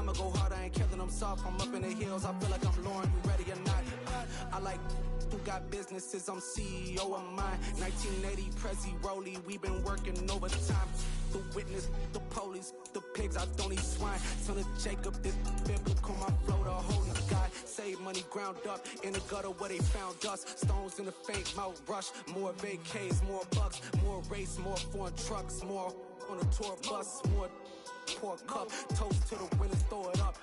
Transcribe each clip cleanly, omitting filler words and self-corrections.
I'ma go hard, I ain't killing them soft. I'm up in the hills, I feel like I'm Lauren, you ready or not? I like who got businesses, I'm CEO of mine. 1980 Prezi Rolly, we been working overtime. The witness, the police, the pigs, I don't eat swine. Son of Jacob, this biblical, my flow, the holy God. Save money ground up in the gutter where they found us. Stones in the faint mouth rush. More vacays, more bucks, more race, more foreign trucks, more on a tour bus, more pour cup. Toast to the winners, throw it up.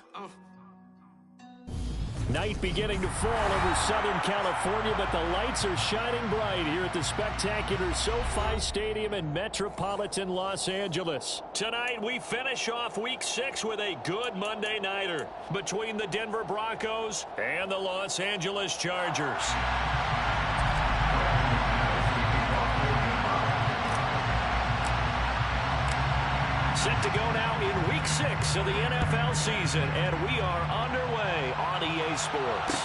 Night beginning to fall over Southern California, but the lights are shining bright here at the spectacular SoFi Stadium in metropolitan Los Angeles. Tonight, we finish off Week 6 with a good Monday nighter between the Denver Broncos and the Los Angeles Chargers. Set to go now in Week 6 of the NFL season, and we are underway on EA Sports.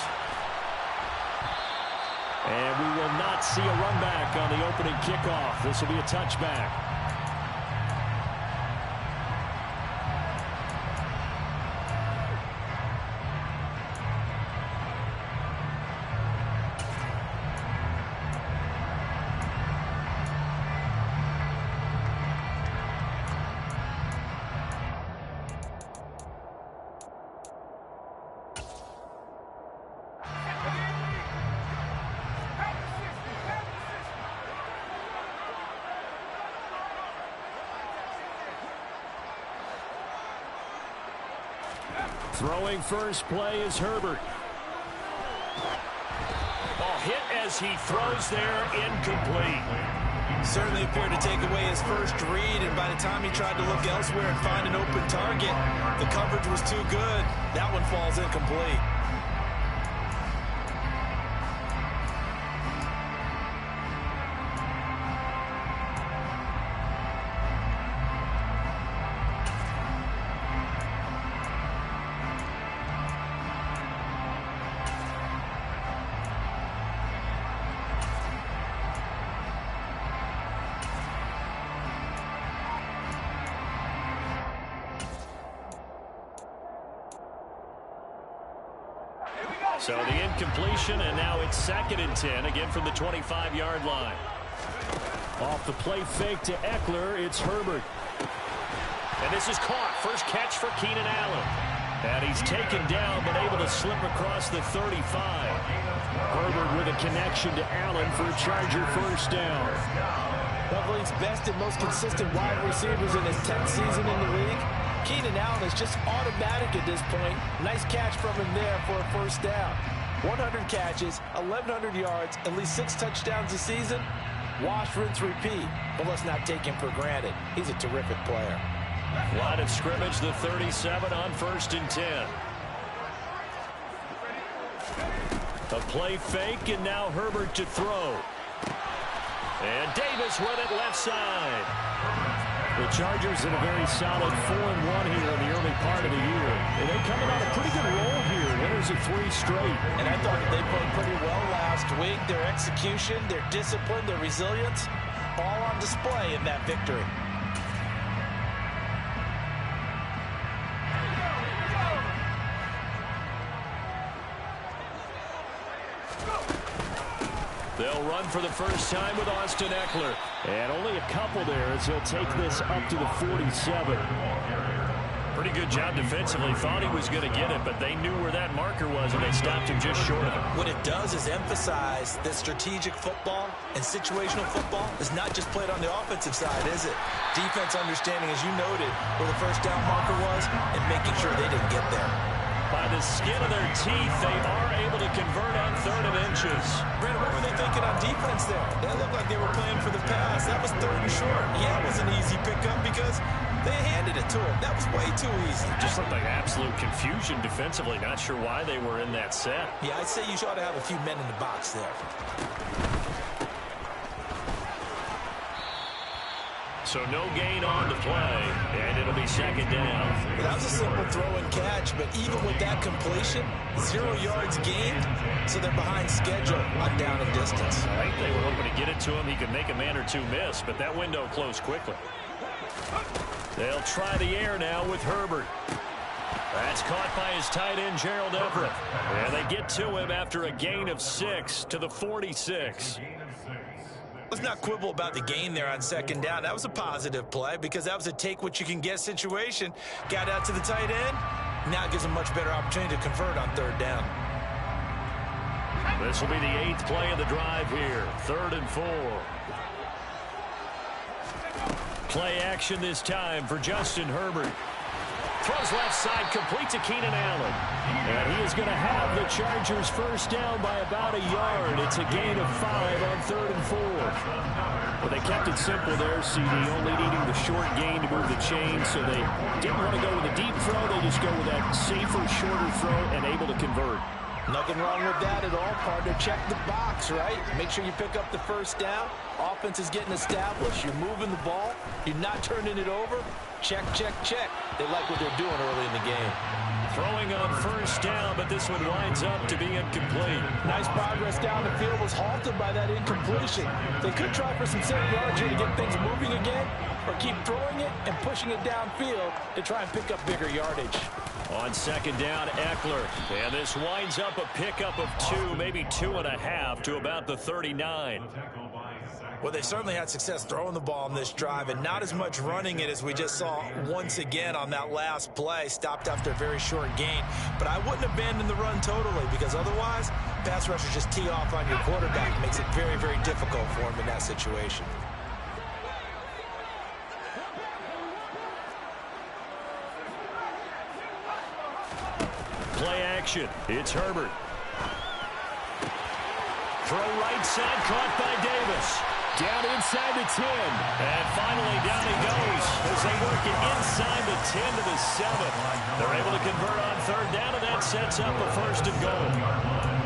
And we will not see a run back on the opening kickoff. This will be a touchback. Throwing first play is Herbert. Ball hit as he throws there, incomplete. Certainly appeared to take away his first read, and by the time he tried to look elsewhere and find an open target, the coverage was too good. That one falls incomplete. So the incompletion, and now it's 2nd and 10, again from the 25-yard line. Off the play fake to Eckler, it's Herbert. And this is caught. First catch for Keenan Allen. And he's taken down, but able to slip across the 35. Herbert with a connection to Allen for a Charger first down. One of the league's best and most consistent wide receivers in his 10th season in the league. Keenan Allen is just automatic at this point. Nice catch from him there for a first down. 100 catches, 1,100 yards, at least 6 touchdowns a season. Wash, rinse, repeat. But let's not take him for granted. He's a terrific player. Line of scrimmage, the 37 on 1st and 10. A play fake, and now Herbert to throw. And Davis with it left side. The Chargers in a very solid 4-1 here in the early part of the year. And they're coming on a pretty good roll here. Winners of 3 straight. And I thought they played pretty well last week. Their execution, their discipline, their resilience, all on display in that victory. They'll run for the first time with Austin Eckler. And only a couple there as he'll take this up to the 47. Pretty good job defensively. Thought he was going to get it, but they knew where that marker was, and they stopped him just short of it. What it does is emphasize that strategic football and situational football is not just played on the offensive side, is it? Defense understanding, as you noted, where the first down marker was and making sure they didn't get there. By the skin of their teeth, they are able to convert on 3rd and inches. Brandon, what were they thinking on defense there? They looked like they were playing for the pass. That was 3rd and short. Yeah, it was an easy pickup because they handed it to him. That was way too easy. Just looked like absolute confusion defensively. Not sure why they were in that set. Yeah, I'd say you ought to have a few men in the box there. So no gain on the play, and it'll be 2nd down. Well, that was a simple throw and catch, but even with that completion, 0 yards gained, so they're behind schedule on down and distance. I think they were hoping to get it to him. He could make a man or two miss, but that window closed quickly. They'll try the air now with Herbert. That's caught by his tight end, Gerald Everett. And they get to him after a gain of 6 to the 46. Let's not quibble about the gain there on second down. That was a positive play because that was a take-what-you-can-get situation. Got out to the tight end. Now it gives him much better opportunity to convert on third down. This will be the 8th play of the drive here. 3rd and 4. Play action this time for Justin Herbert. Throws left side, complete to Keenan Allen. And he is going to have the Chargers first down by about a yard. It's a gain of 5 on 3rd and 4. Well, they kept it simple there, CD, only needing the short gain to move the chain, so they didn't want to go with a deep throw. They just go with that safer, shorter throw and able to convert. Nothing wrong with that at all, partner. Check the box, right? Make sure you pick up the first down. Offense is getting established. You're moving the ball. You're not turning it over. Check, check, check. They like what they're doing early in the game. Throwing on first down, but this one winds up to be incomplete. Nice progress down the field, was halted by that incompletion. They could try for some 7 yards here to get things moving again, or keep throwing it and pushing it downfield to try and pick up bigger yardage. On second down, Eckler. And this winds up a pickup of 2, maybe 2.5 to about the 39. Well, they certainly had success throwing the ball on this drive and not as much running it as we just saw once again on that last play. Stopped after a very short gain. But I wouldn't abandon the run totally because otherwise, pass rushers just tee off on your quarterback. It makes it very, very difficult for him in that situation. Play action. It's Herbert. Throw right side, caught by Davis. Down inside the 10. And finally down he goes as they work it inside the 10 to the 7. They're able to convert on third down, and that sets up a 1st and goal.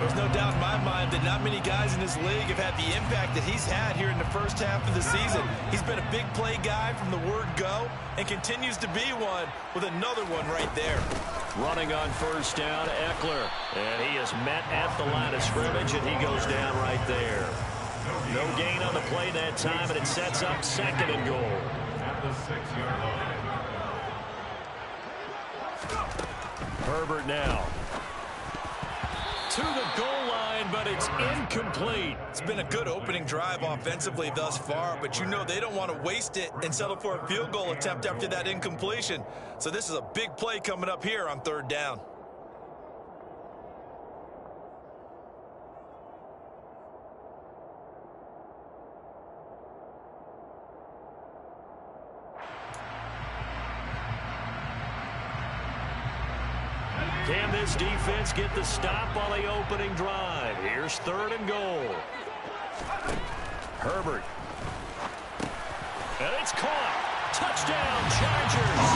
There's no doubt in my mind that not many guys in this league have had the impact that he's had here in the first half of the season. He's been a big play guy from the word go and continues to be one with another one right there. Running on first down, Eckler. And he is met at the line of scrimmage, and he goes down right there. No gain on the play that time, and it sets up 2nd and goal. At the 6-yard line. Herbert now. To the goal line, but it's incomplete. It's been a good opening drive offensively thus far, but you know they don't want to waste it and settle for a field goal attempt after that incompletion. So this is a big play coming up here on third down. Can this defense get the stop on the opening drive? Here's 3rd and goal. Herbert. And it's caught. Touchdown, Chargers.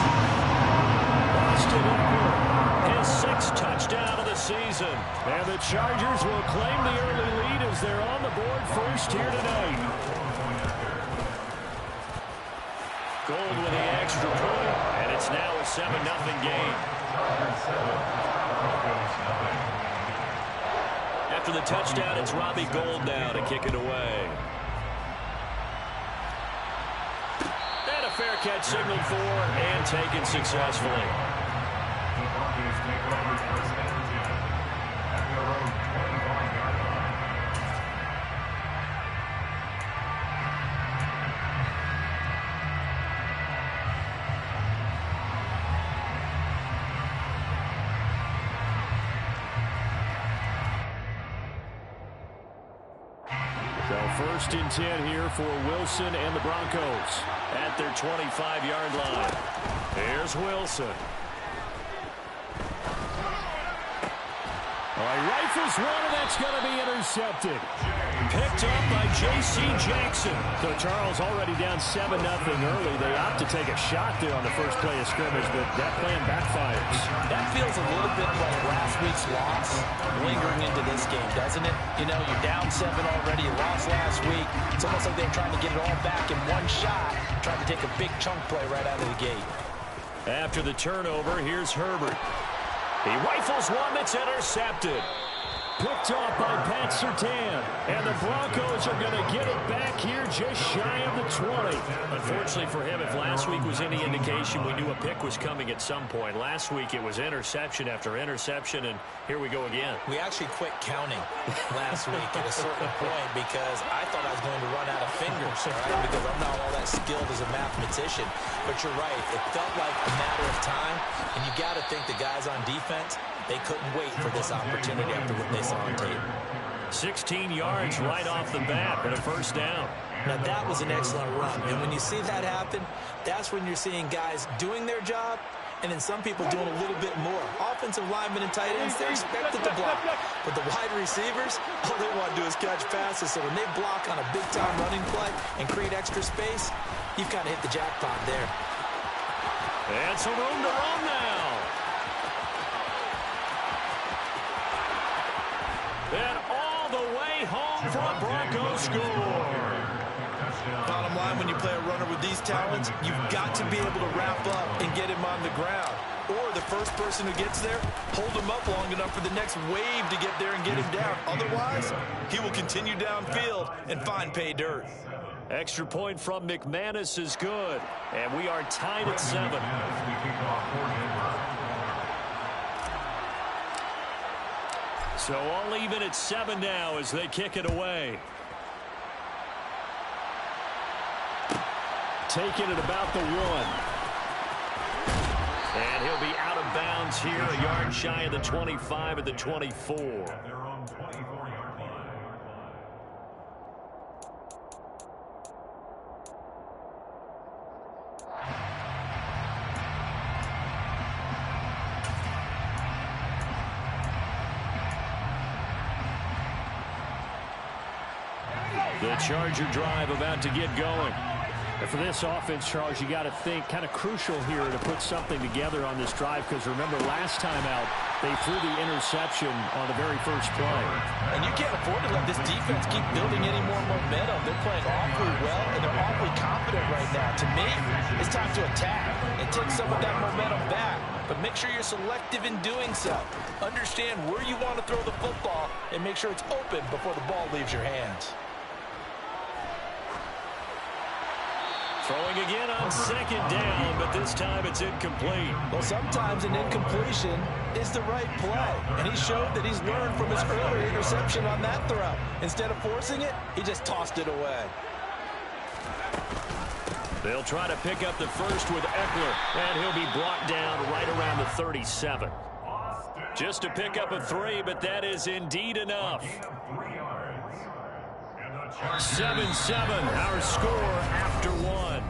Austin Eckler, his 6th touchdown of the season. And the Chargers will claim the early lead as they're on the board first here tonight. Gold with the extra point, and it's now a 7-0 game. After the touchdown, it's Robbie Gould now to kick it away. And a fair catch signaled for and taken successfully. The Broncos take over first and 10 at their own 25-yard line. So 1st and 10 here for Wilson and the Broncos at their 25-yard line. Here's Wilson. He rifles one, and that's going to be intercepted. Picked up by J.C. Jackson. So Charles already down 7-0 early. They opt to take a shot there on the first play of scrimmage, but that plan backfires. That feels a little bit like last week's loss lingering into this game, doesn't it? You know, you're down 7 already. You lost last week. It's almost like they're trying to get it all back in one shot, trying to take a big chunk play right out of the gate. After the turnover, here's Herbert. He rifles one that's intercepted. Picked off by Pat Surtain. And the Broncos are going to get it back here just shy of the 20. Unfortunately for him, if last week was any indication, we knew a pick was coming at some point. Last week it was interception after interception, and here we go again. We actually quit counting last week at a certain point because I thought I was going to run out of fingers, right? Because I'm not all that skilled as a mathematician. But you're right. It felt like a matter of time, and you got to think the guys on defense, they couldn't wait for this opportunity after what they saw on tape. 16 yards right off the bat and a first down. Now, that was an excellent run. And when you see that happen, that's when you're seeing guys doing their job and then some people doing a little bit more. Offensive linemen and tight ends, they're expected to block. But the wide receivers, all they want to do is catch passes. So when they block on a big-time running play and create extra space, you've kind of hit the jackpot there. And some room to run now. And all the way home for a Broncos score. Bottom line, when you play a runner with these talents, you've got to be able to wrap up and get him on the ground. Or the first person who gets there, hold him up long enough for the next wave to get there and get him down. Otherwise, he will continue downfield and find pay dirt. Extra point from McManus is good. And we are tied at 7. So all even at 7 now as they kick it away. Taking it about the 1. And he'll be out of bounds here, a yard shy of the 25 at the 24. The Charger drive about to get going. And for this offense, Charles, you got to think kind of crucial here to put something together on this drive because remember last time out they threw the interception on the very first play. And you can't afford to let this defense keep building any more momentum. They're playing awfully well and they're awfully confident right now. To me, it's time to attack and take some of that momentum back. But make sure you're selective in doing so. Understand where you want to throw the football and make sure it's open before the ball leaves your hands. Throwing again on second down, but this time it's incomplete. Well, sometimes an incompletion is the right play, and he showed that he's learned from his earlier interception on that throw. Instead of forcing it, he just tossed it away. They'll try to pick up the first with Eckler, and he'll be brought down right around the 37. Just to pick up a 3, but that is indeed enough. 7-7, our score after 1.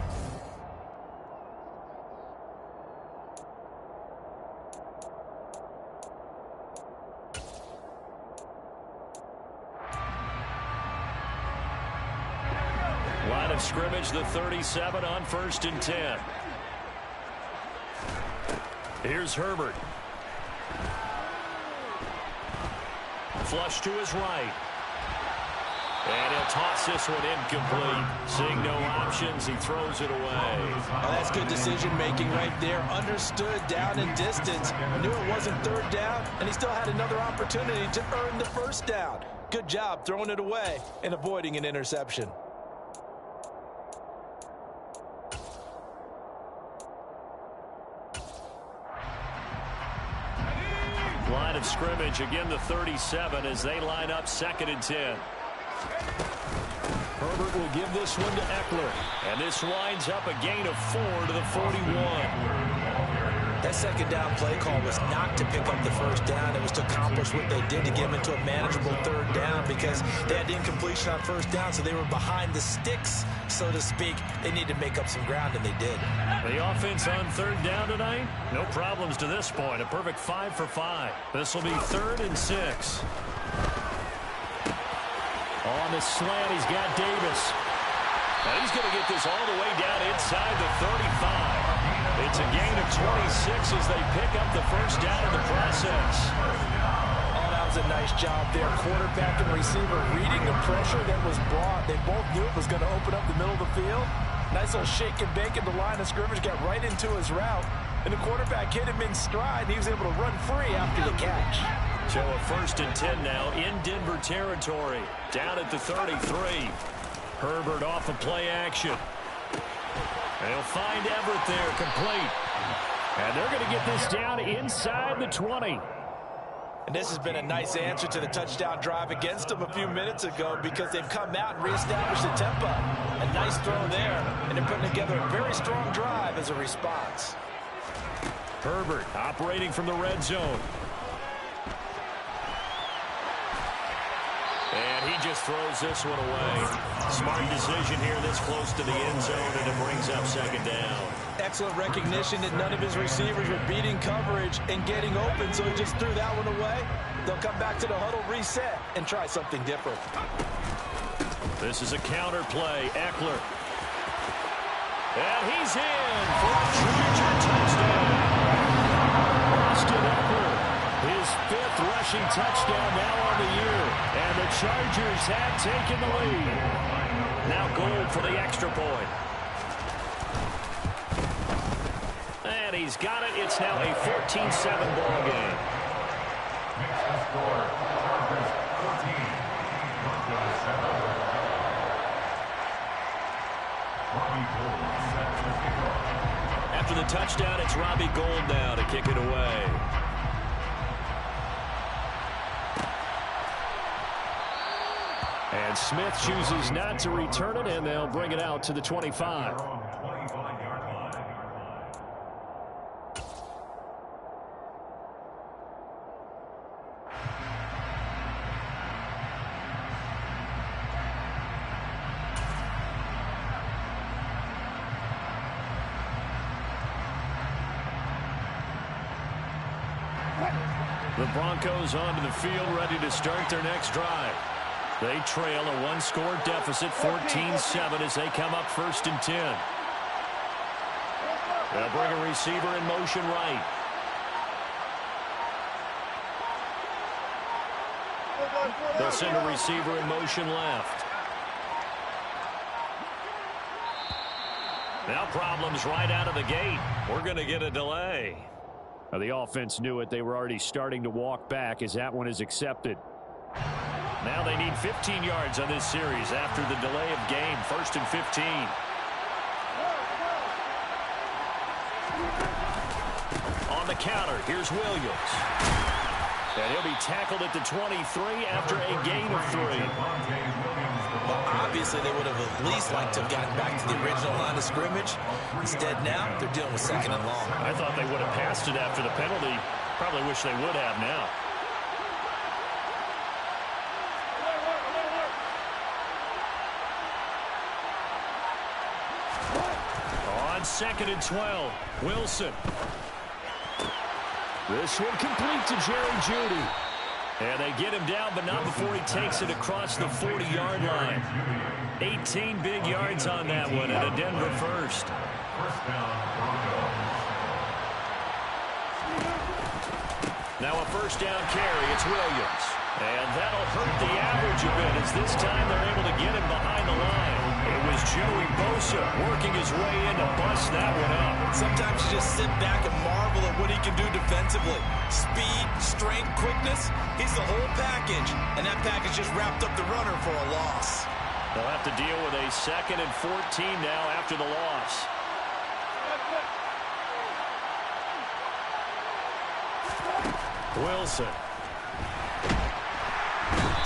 Line of scrimmage, the 37 on 1st and 10. Here's Herbert. Flush to his right. And he'll toss this one incomplete. Seeing no options, he throws it away. Oh, that's good decision-making right there. Understood down and distance. Knew it wasn't third down, and he still had another opportunity to earn the first down. Good job throwing it away and avoiding an interception. Line of scrimmage, again the 37 as they line up 2nd and 10. Herbert will give this one to Eckler. And this winds up a gain of 4 to the 41. That second down play call was not to pick up the first down. It was to accomplish what they did to get them into a manageable third down because they had the incompletion on first down, so they were behind the sticks, so to speak. They needed to make up some ground, and they did. The offense on 3rd down tonight, no problems to this point. A perfect 5 for 5. This will be 3rd and 6. On the slant, he's got Davis. And he's going to get this all the way down inside the 35. It's a gain of 26 as they pick up the first down in the process. Oh, that was a nice job there. Quarterback and receiver reading the pressure that was brought. They both knew it was going to open up the middle of the field. Nice little shake and bake at the line of scrimmage, got right into his route. And the quarterback hit him in stride, and he was able to run free after the catch. So a 1st and 10 now in Denver territory. Down at the 33. Herbert off of play action. They'll find Everett there, complete. And they're going to get this down inside the 20. And this has been a nice answer to the touchdown drive against them a few minutes ago because they've come out and reestablished the tempo. A nice throw there, and they're putting together a very strong drive as a response. Herbert operating from the red zone. And he just throws this one away. Smart decision here this close to the end zone, and it brings up 2nd down. Excellent recognition that none of his receivers were beating coverage and getting open, so he just threw that one away. They'll come back to the huddle, reset, and try something different. This is a counter play. Eckler. And he's in for a Charger touchdown. Austin Eckler, his 5th rushing touchdown now on the year. And the Chargers have taken the lead. Now Gould for the extra point. And he's got it. It's now a 14-7 ball game. Next score, Broncos 14, Broncos 7. Robbie Gould set to kick off. After the touchdown, it's Robbie Gould now to kick it away. And Smith chooses not to return it, and they'll bring it out to the 25. The Broncos onto the field, ready to start their next drive. They trail a 1-score deficit, 14-7, as they come up 1st and 10. They'll bring a receiver in motion right. They'll send a receiver in motion left. Now problems right out of the gate. We're going to get a delay. Now the offense knew it. They were already starting to walk back as that one is accepted. Now they need 15 yards on this series after the delay of game. 1st and 15. On the counter, here's Williams. And he'll be tackled at the 23 after a gain of 3. Well, obviously they would have at least liked to have gotten back to the original line of scrimmage. Instead now, they're dealing with 2nd and long. I thought they would have passed it after the penalty. Probably wish they would have now. On 2nd and 12, Wilson. This one complete to Jerry Jeudy. And they get him down, but not before he takes it across the 40-yard line. 18 big yards on that one, and a Denver first. Now a 1st down carry. It's Williams. And that'll hurt the average a bit, as this time they're able to get him behind the line. It was Joey Bosa working his way in to bust that one up. Sometimes you just sit back and marvel at what he can do defensively. Speed, strength, quickness, he's the whole package. And that package just wrapped up the runner for a loss. They'll have to deal with a 2nd and 14 now after the loss. Wilson.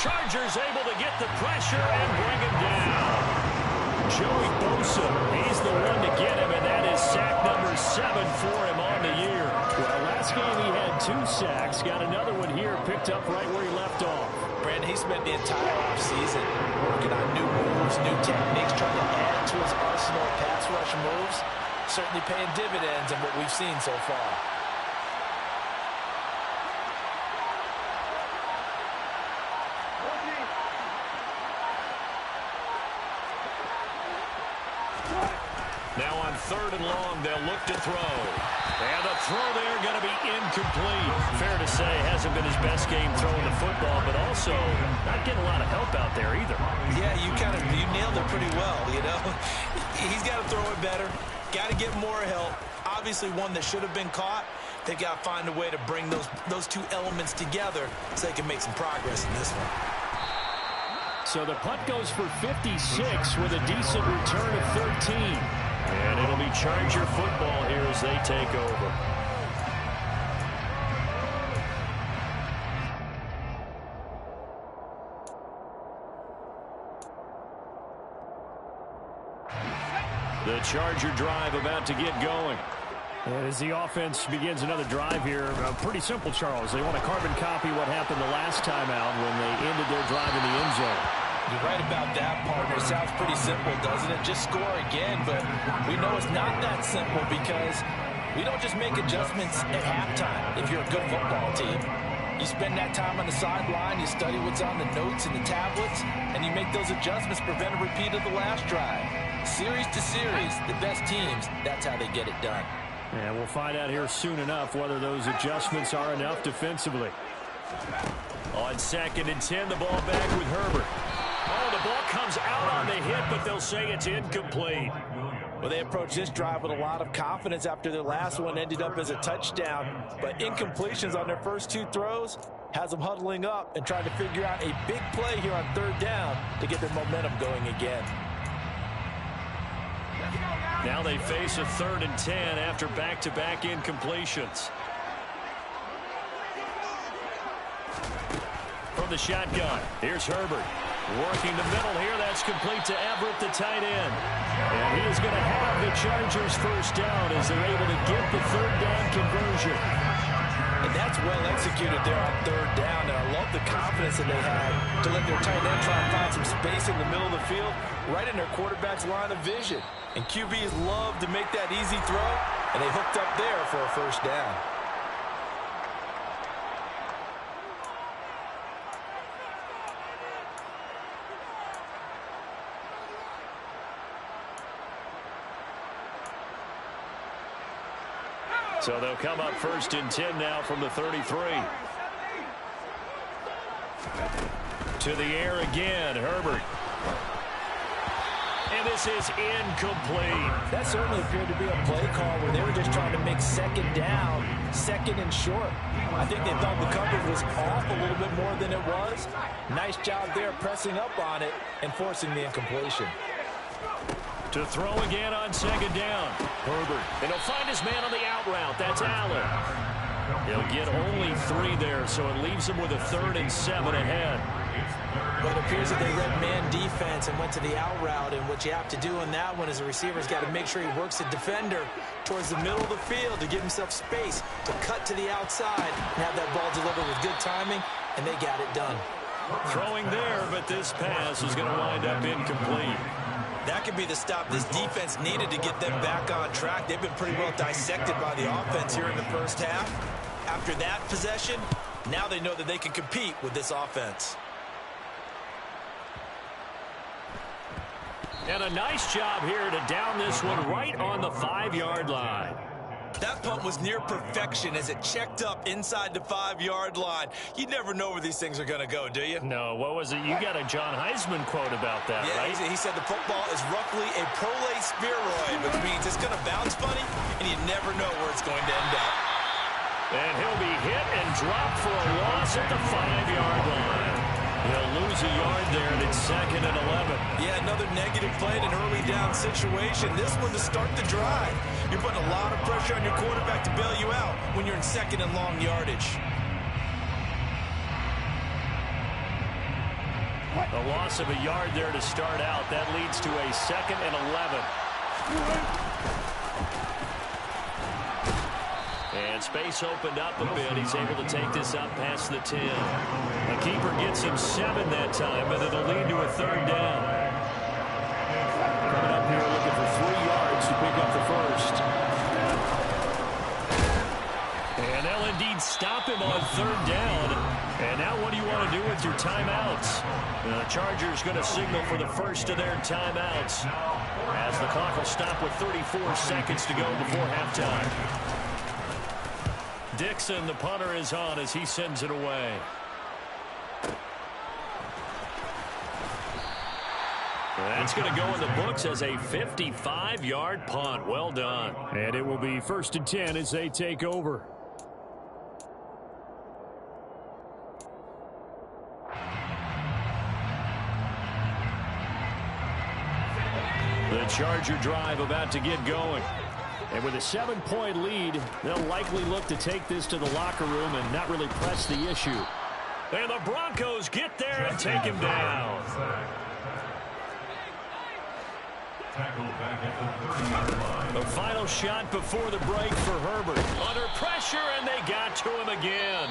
Chargers able to get the pressure and bring him down. Joey Bosa, he's the one to get him, and that is sack number 7 for him on the year. Well, last game he had 2 sacks. Got another one here, picked up right where he left off. Brandon, he spent the entire offseason working on new moves, new techniques, trying to add to his arsenal of pass rush moves. Certainly paying dividends in what we've seen so far. Now on 3rd and long, they'll look to throw. And the throw there going to be incomplete. Fair to say, hasn't been his best game throwing the football, but also not getting a lot of help out there either. Yeah, you nailed it pretty well, you know. He's got to throw it better. Got to get more help. Obviously one that should have been caught. They've got to find a way to bring those two elements together so they can make some progress in this one. So the punt goes for 56 with a decent return of 13. And it'll be Charger football here as they take over. The Charger drive about to get going. And as the offense begins another drive here, pretty simple, Charles. They want to carbon copy what happened the last time out when they ended their drive in the end zone. You're right about that, partner. It sounds pretty simple, doesn't it? Just score again, but we know it's not that simple because we don't just make adjustments at halftime if you're a good football team. You spend that time on the sideline, you study what's on the notes and the tablets, and you make those adjustments, prevent a repeat of the last drive. Series to series, the best teams, that's how they get it done. And we'll find out here soon enough whether those adjustments are enough defensively. On 2nd and 10, the ball back with Herbert. Oh, the ball comes out on the hit, but they'll say it's incomplete. Well, they approached this drive with a lot of confidence after their last one ended up as a touchdown. But incompletions on their first two throws has them huddling up and trying to figure out a big play here on 3rd down to get their momentum going again. Now they face a 3rd and 10 after back-to-back incompletions. From the shotgun, here's Herbert. Working the middle here, that's complete to Everett, the tight end. And he is going to have the Chargers first down as they're able to get the 3rd down conversion. And that's well executed there on 3rd down. And I love the confidence that they had to let their tight end try and find some space in the middle of the field, right in their quarterback's line of vision. And QBs love to make that easy throw, and they hooked up there for a first down. So they'll come up 1st and 10 now from the 33. To the air again, Herbert. And this is incomplete. That certainly appeared to be a play call where they were just trying to make 2nd down, 2nd and short. I think they thought the coverage was off a little bit more than it was. Nice job there pressing up on it and forcing the incompletion. To throw again on 2nd down. Herbert. And he'll find his man on the out route. That's Allen. He'll get only 3 there, so it leaves him with a 3rd and 7 ahead. Well, it appears that they read man defense and went to the out route, and what you have to do in that one is the receiver's got to make sure he works the defender towards the middle of the field to give himself space to cut to the outside and have that ball delivered with good timing, and they got it done. Throwing there, but this pass is going to wind up incomplete. That could be the stop this defense needed to get them back on track. They've been pretty well dissected by the offense here in the first half. After that possession, now they know that they can compete with this offense. And a nice job here to down this one right on the 5-yard line. That punt was near perfection as it checked up inside the 5-yard line. You never know where these things are going to go, do you? No, what was it? You got a John Heisman quote about that, yeah, right? He said the football is roughly a prolate spheroid, which means it's going to bounce funny, and you never know where it's going to end up. And he'll be hit and dropped for a loss at the 5-yard line. He'll lose a yard there, and it's 2nd and 11. Yeah, another negative play in an early down situation. This one to start the drive. You're putting a lot of pressure on your quarterback to bail you out when you're in 2nd and long yardage. A loss of a yard there to start out. That leads to a 2nd and 11. And space opened up a bit. He's able to take this up past the 10. The keeper gets him 7 that time, but it'll lead to a 3rd down. Coming up here looking for 3 yards to pick up the first. And they'll indeed stop him on 3rd down. And now what do you want to do with your timeouts? The Chargers going to signal for the first of their timeouts as the clock will stop with 34 seconds to go before halftime. Dixon, the punter, is on as he sends it away. That's going to go in the books as a 55-yard punt. Well done. And it will be 1st and 10 as they take over. Charger drive about to get going. And with a 7-point lead, they'll likely look to take this to the locker room and not really press the issue. And the Broncos get there and take him down. The final shot before the break for Herbert. Under pressure, and they got to him again.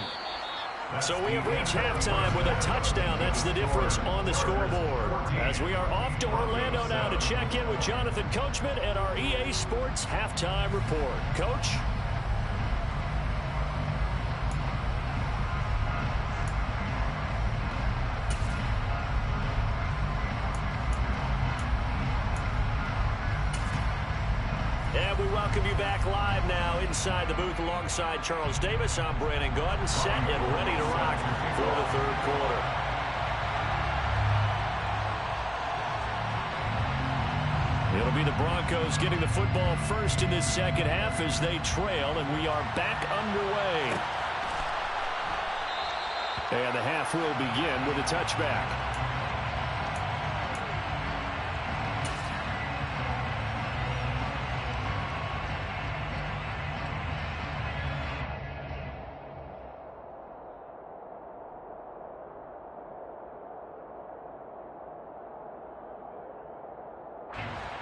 So we have reached halftime with a touchdown. That's the difference on the scoreboard. As we are off to Orlando now to check in with Jonathan Coachman and our EA Sports Halftime Report. Coach? And we welcome you back live now inside the booth alongside Charles Davis. I'm Brandon Gaudin, set and ready to rock for the third quarter. It'll be the Broncos getting the football first in this second half as they trail, and we are back underway. And the half will begin with a touchback.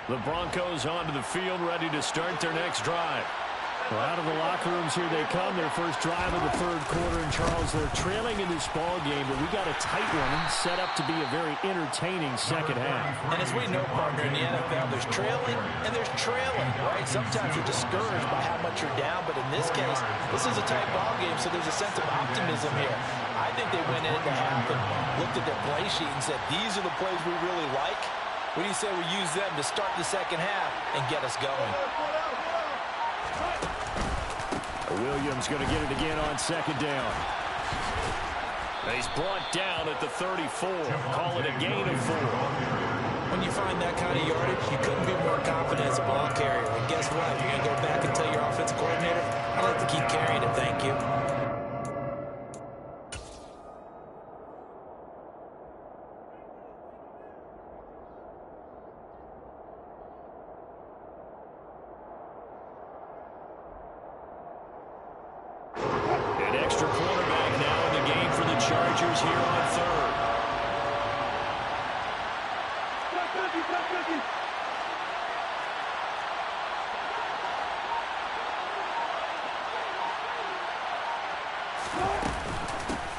The Broncos onto the field, ready to start their next drive. Well, out of the locker rooms here they come, their first drive of the third quarter. And Charles, they're trailing in this ball game, but we got a tight one set up to be a very entertaining second half. And as we know, partner, in the NFL, there's trailing and there's trailing, right? Sometimes you're discouraged by how much you're down, but in this case, this is a tight ball game, so there's a sense of optimism here. I think they went into half and looked at their play sheet and said, these are the plays we really like. What do you say we use them to start the second half and get us going? Williams going to get it again on second down. He's brought down at the 34. Call it a gain of 4. When you find that kind of yardage, you couldn't be more confident as a ball carrier. And guess what? You're going to go back and tell your offensive coordinator, I'd like to keep carrying it, thank you.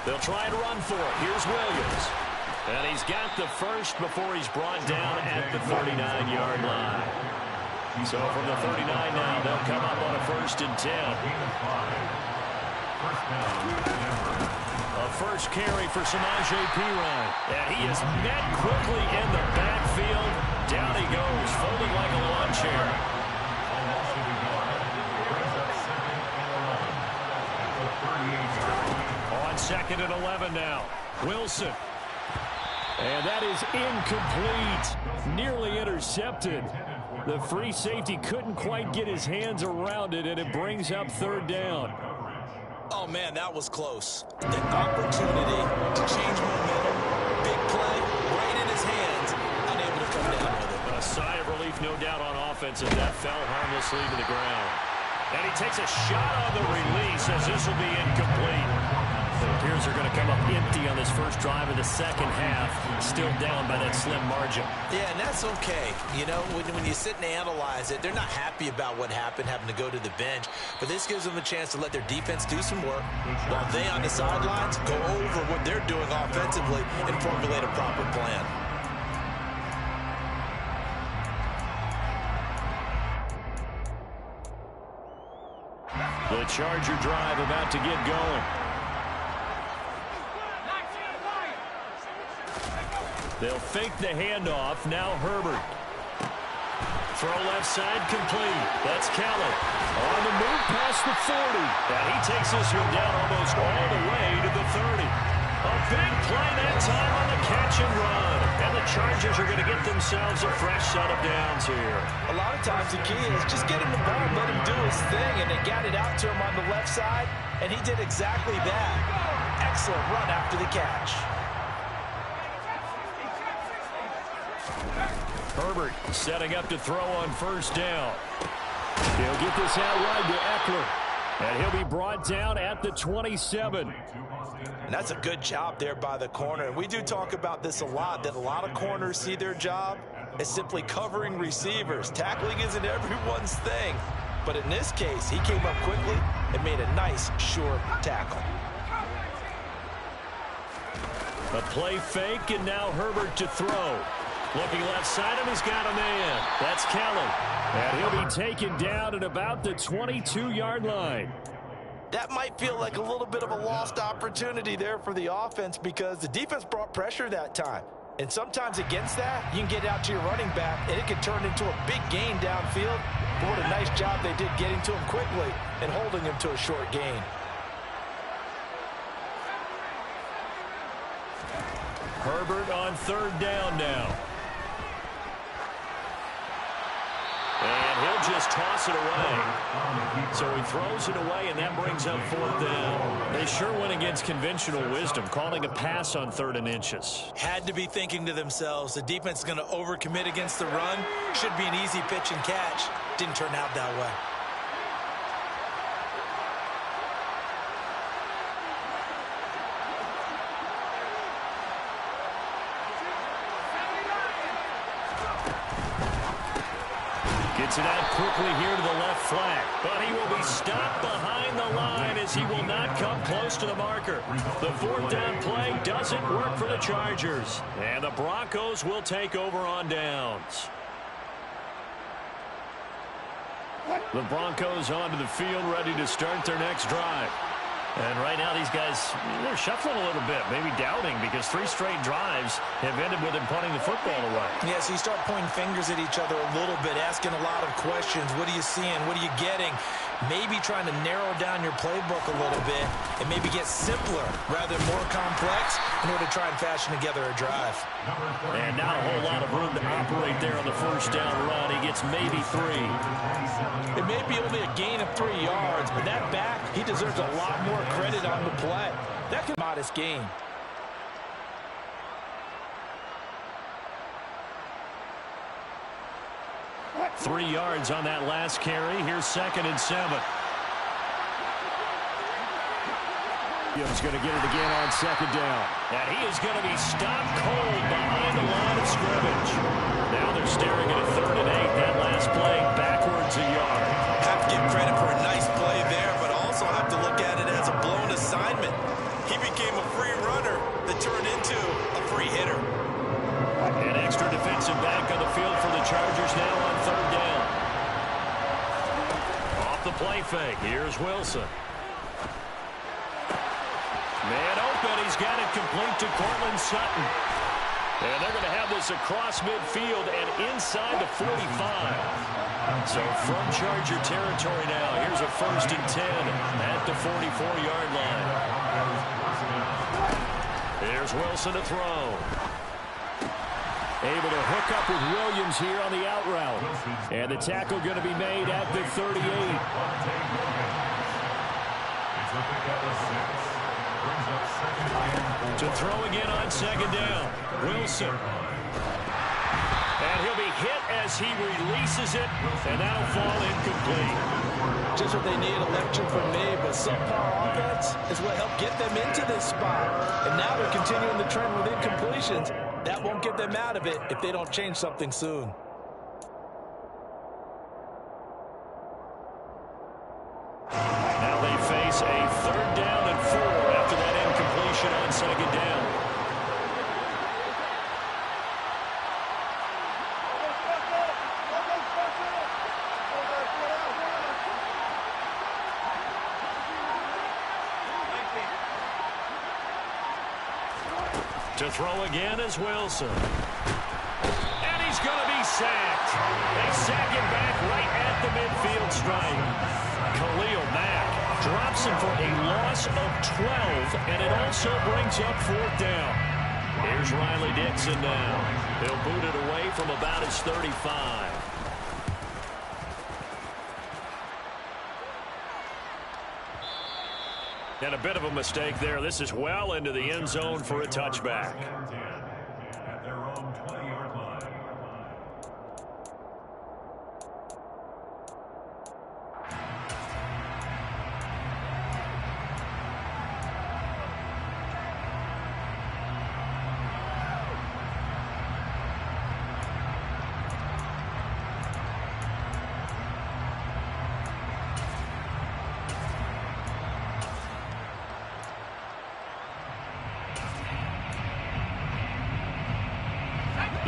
They'll try and run for it. Here's Williams. And he's got the first before he's brought down at the 39-yard line. So from the 39 now, they'll come up on a 1st and 10. A first carry for Samaje Perine. And he is met quickly in the backfield. Down he goes, folded like a lawn chair. On 2nd and 11 now. Wilson. And that is incomplete. Nearly intercepted. The free safety couldn't quite get his hands around it, and it brings up 3rd down. Oh, man, that was close. The opportunity to change momentum. Big play, right in his hands. Unable to come down with it. A sigh of relief, no doubt, on offense, as that fell harmlessly to the ground. And he takes a shot on the release as this will be incomplete. It appears they're going to come up empty on this first drive of the second half, still down by that slim margin. Yeah, and that's okay. You know, when you sit and analyze it, they're not happy about what happened, having to go to the bench. But this gives them a chance to let their defense do some work while they on the sidelines go over what they're doing offensively and formulate a proper plan. The Charger drive about to get going. They'll fake the handoff. Now Herbert. Throw left side complete. That's Keller. On the move past the 40. And he takes this one down almost all the way to the 30. A big play that time on the catch and run. And the Chargers are going to get themselves a fresh set of downs here. A lot of times the key is just get him the ball, let him do his thing, and they got it out to him on the left side, and he did exactly that. Excellent run after the catch. Herbert setting up to throw on first down. He'll get this out wide to Eckler. And he'll be brought down at the 27. And that's a good job there by the corner. And we do talk about this a lot, that a lot of corners see their job as simply covering receivers. Tackling isn't everyone's thing. But in this case, he came up quickly and made a nice, short tackle. A play fake, and now Herbert to throw. Looking left side of him, he's got a man. That's Kelly. And he'll be taken down at about the 22-yard line. That might feel like a little bit of a lost opportunity there for the offense because the defense brought pressure that time. And sometimes against that, you can get out to your running back, and it can turn into a big gain downfield. But what a nice job they did getting to him quickly and holding him to a short gain. Herbert on third down now. And he'll just toss it away. So he throws it away, and that brings up fourth down. They sure went against conventional wisdom, calling a pass on 3rd and inches. Had to be thinking to themselves, the defense is going to overcommit against the run. Should be an easy pitch and catch. Didn't turn out that way. Gets it out quickly here to the left flank. But he will be stopped behind the line as he will not come close to the marker. The fourth down play doesn't work for the Chargers. And the Broncos will take over on downs. The Broncos onto the field, ready to start their next drive. And right now these guys, they're shuffling a little bit, maybe doubting, because 3 straight drives have ended with him punting the football away. Yeah, so you start pointing fingers at each other a little bit, asking a lot of questions. What are you seeing? What are you getting? Maybe trying to narrow down your playbook a little bit and maybe get simpler rather than more complex in order to try and fashion together a drive. And not a whole lot of room to operate there on the first down run. He gets maybe 3. It may be only a gain of 3 yards, but that back, he deserves a lot more credit on the play. That could be a modest gain. Three yards on that last carry. Here's 2nd and 7. He's going to get it again on 2nd down. And he is going to be stopped cold behind the line of scrimmage. Now they're staring at a 3rd and 8. That last play backwards a yard. Have to give credit for a nice play there, but also have to look at it as a blown assignment. He became a free runner that turned into a free hitter. An extra defensive back on the field for the Chargers now on 3rd down. Off the play fake. Here's Wilson. Man open. He's got it complete to Cortland Sutton. And they're going to have this across midfield and inside the 45. So from Charger territory now, here's a 1st and 10 at the 44-yard line. Here's Wilson to throw. Able to hook up with Williams here on the out route. And the tackle going to be made at the 38. To throw again on 2nd down. Wilson. And he'll be hit as he releases it, and that'll fall incomplete. Just what they need, a lecture from me, but subpar offense is what helped get them into this spot. And now they're continuing the trend with incompletions. That won't get them out of it if they don't change something soon. Now they face a 3rd down and 4 after that incompletion on 2nd down. To throw again is Wilson. And he's going to be sacked. They sack him back right at the midfield stripe. Khalil Mack drops him for a loss of 12, and it also brings up 4th down. Here's Riley Dixon now. He'll boot it away from about his 35. And a bit of a mistake there. This is well into the end zone for a touchback. At their own 20-yard line.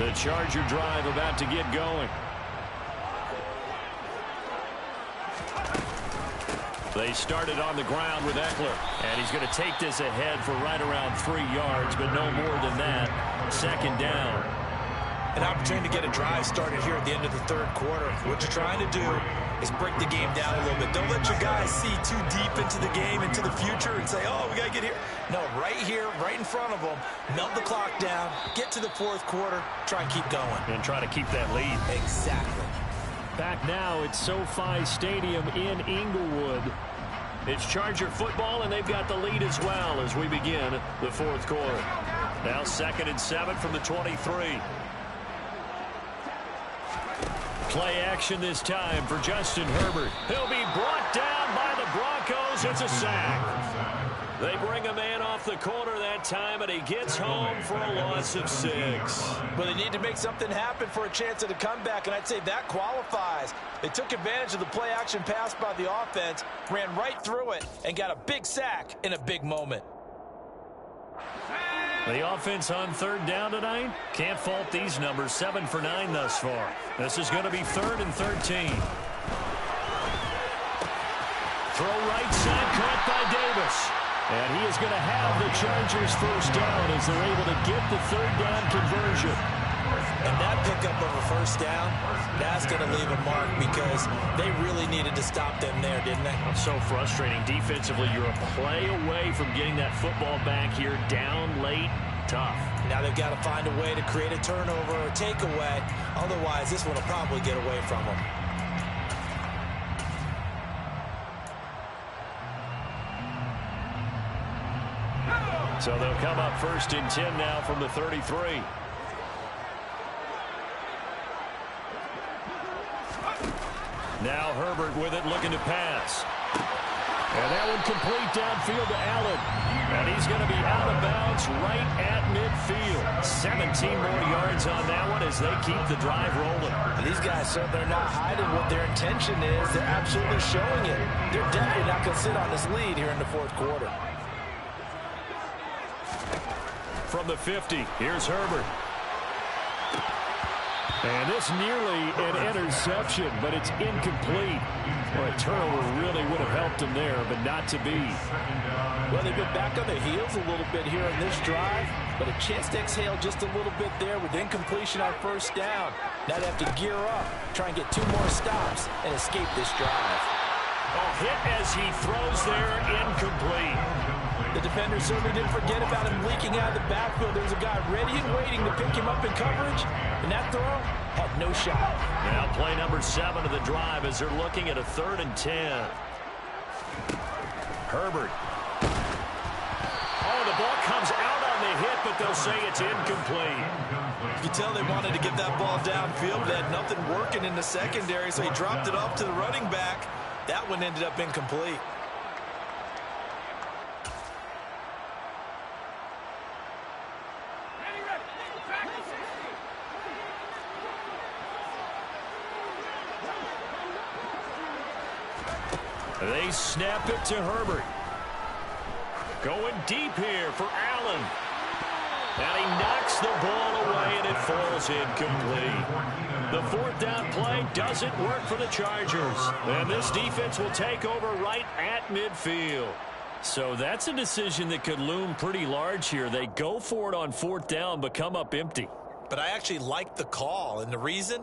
The Charger drive about to get going. They started on the ground with Eckler. And he's going to take this ahead for right around 3 yards, but no more than that. Second down. An opportunity to get a drive started here at the end of the third quarter. What you're trying to do is break the game down a little bit. Don't let your guys see too deep into the game, into the future, and say, oh, we got to get here. No, right here, right in front of them, melt the clock down, get to the fourth quarter, try and keep going. And try to keep that lead. Exactly. Back now at SoFi Stadium in Inglewood. It's Charger football, and they've got the lead as well as we begin the fourth quarter. Now 2nd and 7 from the 23. Play action this time for Justin Herbert. He'll be brought down by the Broncos. It's a sack. They bring a man off the corner that time, and he gets home for a loss of 6. Well, they need to make something happen for a chance at a comeback, and I'd say that qualifies. They took advantage of the play-action pass by the offense, ran right through it, and got a big sack in a big moment. The offense on 3rd down tonight. Can't fault these numbers. 7 for 9 thus far. This is going to be 3rd and 13. Throw right side, caught by Davis. And he is going to have the Chargers first down as they're able to get the 3rd down conversion. And that pickup of a first down, that's going to leave a mark because they really needed to stop them there, didn't they? So frustrating. Defensively, you're a play away from getting that football back here down late. Tough. Now they've got to find a way to create a turnover or takeaway. Otherwise, this one will probably get away from them. So they'll come up 1st and 10 now from the 33. Now Herbert with it, looking to pass. And that one complete downfield to Allen. And he's going to be out of bounds right at midfield. 17 more yards on that one as they keep the drive rolling. And these guys, so they're not hiding what their intention is. They're absolutely showing it. They're definitely not going to sit on this lead here in the fourth quarter. From the 50, here's Herbert. And this nearly an interception, but it's incomplete. Well, a turnover really would have helped him there, but not to be. Well, they've been back on their heels a little bit here in this drive, but a chance to exhale just a little bit there with incompletion on first down. Now they have to gear up, try and get 2 more stops, and escape this drive. A hit as he throws there, incomplete. The defender certainly didn't forget about him leaking out of the backfield. There was a guy ready and waiting to pick him up in coverage, and that throw had no shot. Now play number 7 of the drive as they're looking at a 3rd and 10. Herbert. Oh, the ball comes out on the hit, but they'll say it's incomplete. You can tell they wanted to get that ball downfield. They had nothing working in the secondary, so he dropped it off to the running back. That one ended up incomplete. They snap it to Herbert. Going deep here for Allen. And he knocks the ball away, and it falls incomplete. The 4th down play doesn't work for the Chargers. And this defense will take over right at midfield. So that's a decision that could loom pretty large here. They go for it on 4th down, but come up empty. But I actually like the call, and the reason?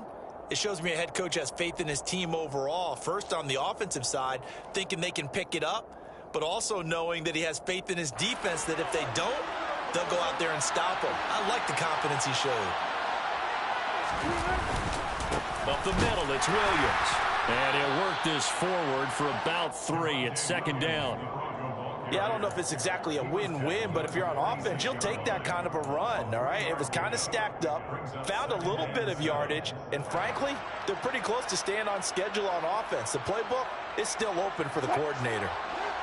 It shows me a head coach has faith in his team overall. First, on the offensive side, thinking they can pick it up, but also knowing that he has faith in his defense that if they don't, they'll go out there and stop them. I like the confidence he showed. Up the middle, it's Williams. And he'll work this forward for about 3 at 2nd down. Yeah, I don't know if it's exactly a win-win, but if you're on offense, you'll take that kind of a run, all right? It was kind of stacked up, found a little bit of yardage, and frankly, they're pretty close to staying on schedule on offense. The playbook is still open for the coordinator.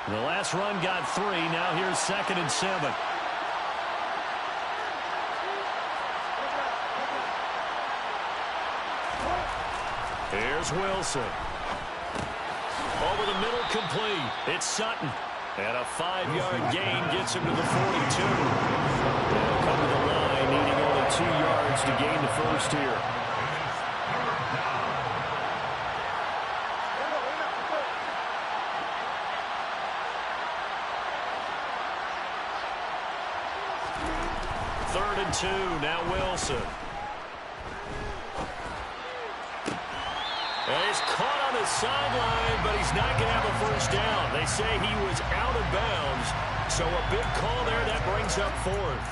The last run got 3. Now here's 2nd and 7. Here's Wilson. Over the middle, complete. It's Sutton. And a 5-yard gain gets him to the 42. They'll come to the line, needing only 2 yards to gain the first here. Third and 2, now Wilson. And he's caught on the sideline, but he's not going to have a first down. They say he was out of bounds, so a big call there. That brings up fourth.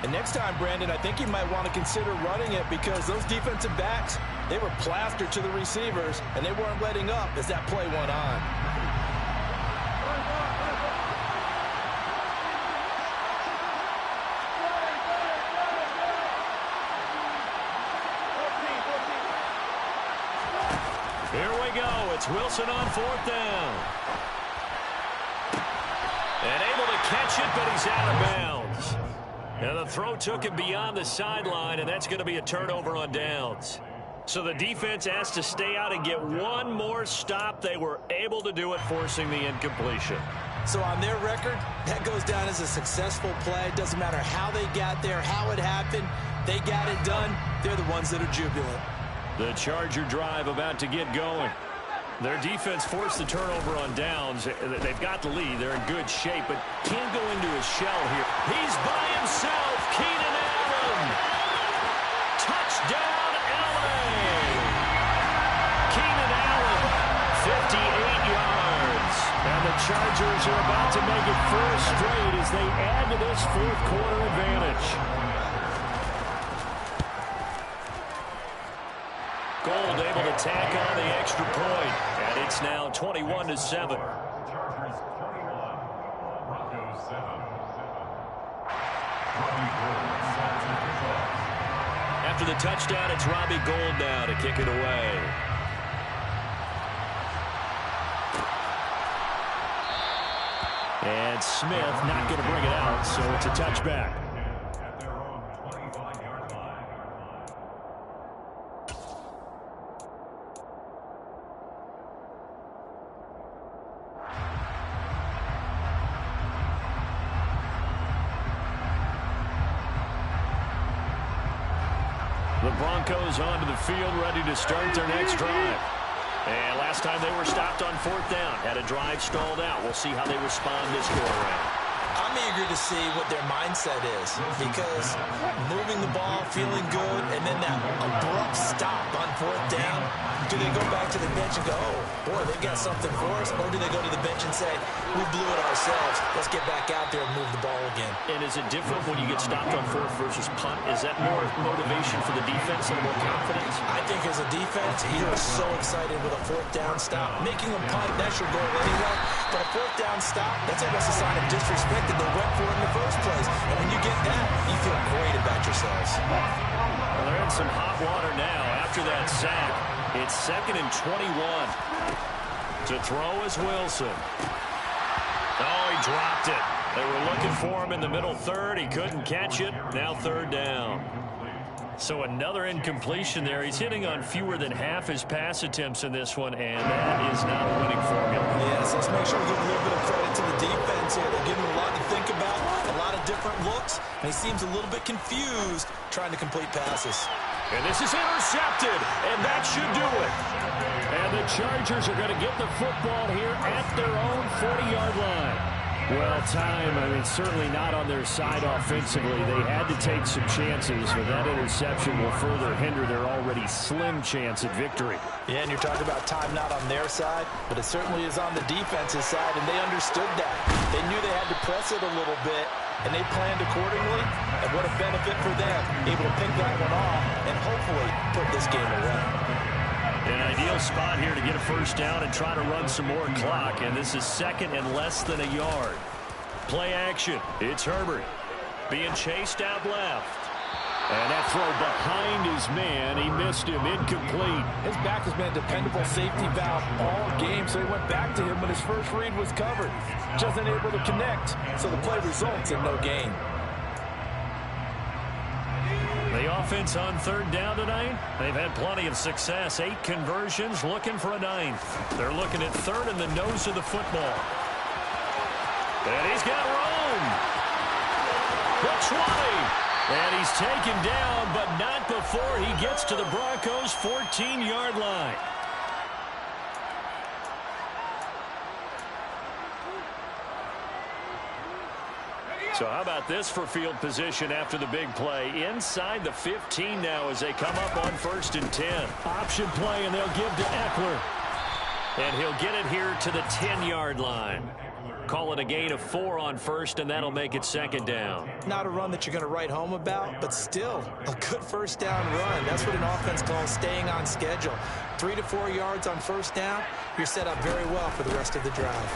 And next time, Brandon, I think you might want to consider running it because those defensive backs, they were plastered to the receivers, and they weren't letting up as that play went on. Here we go. It's Wilson on fourth down. And able to catch it, but he's out of bounds. And the throw took him beyond the sideline, and that's going to be a turnover on downs. So the defense has to stay out and get one more stop. They were able to do it, forcing the incompletion. So on their record, that goes down as a successful play. It doesn't matter how they got there, how it happened. They got it done. They're the ones that are jubilant. The Charger drive about to get going. Their defense forced the turnover on downs. They've got the lead. They're in good shape, but can't go into a shell here. He's by himself. Keenan Allen. Touchdown, LA. Keenan Allen, 58 yards. And the Chargers are about to make it 4 straight as they add to this fourth quarter advantage. Gold able to tack on the extra point, and it's now 21-7. Chargers 21, Broncos 7. After the touchdown, it's Robbie Gould now to kick it away. And Smith not going to bring it out, so it's a touchback. At their own 25-yard line. The Broncos onto the field, ready to start their next drive. And last time they were stopped on fourth down, had a drive stalled out. We'll see how they respond this go-around. I'm eager to see what their mindset is because moving the ball, feeling good, and then that abrupt stop on fourth down, do they go back to the bench and go, oh, boy, they've got something for us, or do they go to the bench and say, we blew it ourselves, let's get back out there and move the ball again? And is it different when you get stopped on fourth versus punt? Is that more motivation for the defense and more confidence? I think as a defense, you're so excited with a fourth down stop. Making a punt, that's your goal anyway, but a fourth down stop, that's almost a sign of disrespect that they went for it in the first place. And when you get that, you feel great about yourselves. Well, they're in some hot water now after that sack. It's 2nd and 21. To throw is Wilson. Oh, he dropped it. They were looking for him in the middle third. He couldn't catch it. Now third down. So another incompletion there. He's hitting on fewer than half his pass attempts in this one, and that is not a winning formula. Yes, let's make sure we give a little bit of credit to the defense here. They're giving him a lot to think about, a lot of different looks, and he seems a little bit confused trying to complete passes. And this is intercepted, and that should do it. And the Chargers are going to get the football here at their own 40-yard line. Well, certainly not on their side offensively. They had to take some chances, but that interception will further hinder their already slim chance at victory. Yeah, and you're talking about time not on their side, but it certainly is on the defensive side, and they understood that. They knew they had to press it a little bit, and they planned accordingly, and what a benefit for them, able to pick that one off and hopefully put this game away. An ideal spot here to get a first down and try to run some more clock, and this is 2nd and less than a yard. Play action. It's Herbert being chased out left. And that throw behind his man. He missed him. Incomplete. His back has been a dependable safety valve all game, so he went back to him when his first read was covered. Just unable to connect, so the play results in no gain. The offense on third down tonight, they've had plenty of success. 8 conversions, looking for a 9th. They're looking at third in the nose of the football. And he's got room. The 20. And he's taken down, but not before he gets to the Broncos' 14-yard line. So how about this for field position after the big play? Inside the 15 now as they come up on 1st and 10. Option play, and they'll give to Eckler. And he'll get it here to the 10-yard line. Call it a gain of 4 on 1st, and that'll make it 2nd down. Not a run that you're going to write home about, but still a good 1st down run. That's what an offense calls staying on schedule. 3 to 4 yards on 1st down, you're set up very well for the rest of the drive.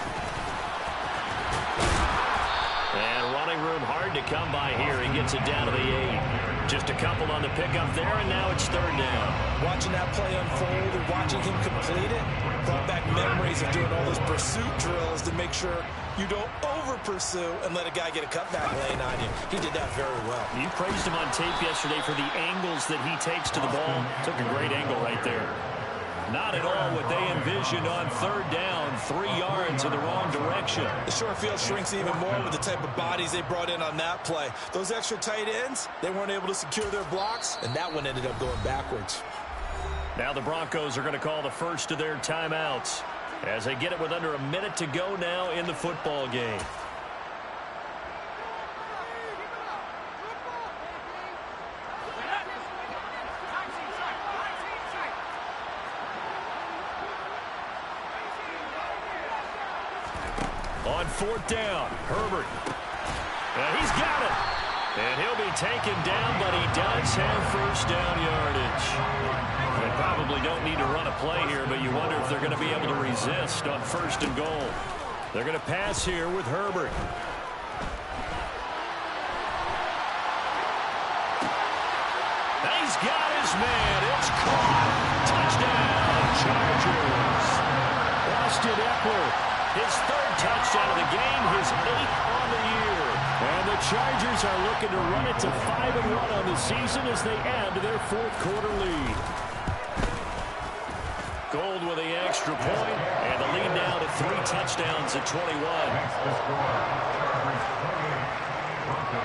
And running room hard to come by here. He gets it down to the 8. Just a couple on the pickup there, and now it's 3rd down. Watching that play unfold and watching him complete it brought back memories of doing all those pursuit drills to make sure you don't over-pursue and let a guy get a cutback lane on you. He did that very well. You praised him on tape yesterday for the angles that he takes to the ball. Took a great angle right there. Not at all what they envisioned on 3rd down. 3 yards in the wrong direction. The short field shrinks even more with the type of bodies they brought in on that play. Those extra tight ends, they weren't able to secure their blocks, and that one ended up going backwards. Now the Broncos are going to call the first of their timeouts as they get it with under a minute to go now in the football game. On 4th down, Herbert. And he's got it. And he'll be taken down, but he does have 1st down yardage. They probably don't need to run a play here, but you wonder if they're going to be able to resist on 1st and goal. They're going to pass here with Herbert. And he's got his man. It's caught. Touchdown, Chargers. Austin Eckler. His 3rd touchdown of the game, his 8th on the year. And the Chargers are looking to run it to 5-1 on the season as they add to their 4th quarter lead. Gold with the extra point, and the lead now to 3 touchdowns at 21.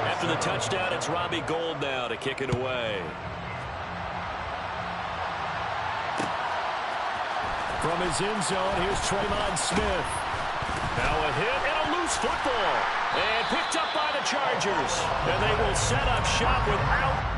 After the touchdown, it's Robbie Gould now to kick it away. From his end zone, here's Tremont Smith. Now a hit and a loose football. And picked up by the Chargers. And they will set up shop without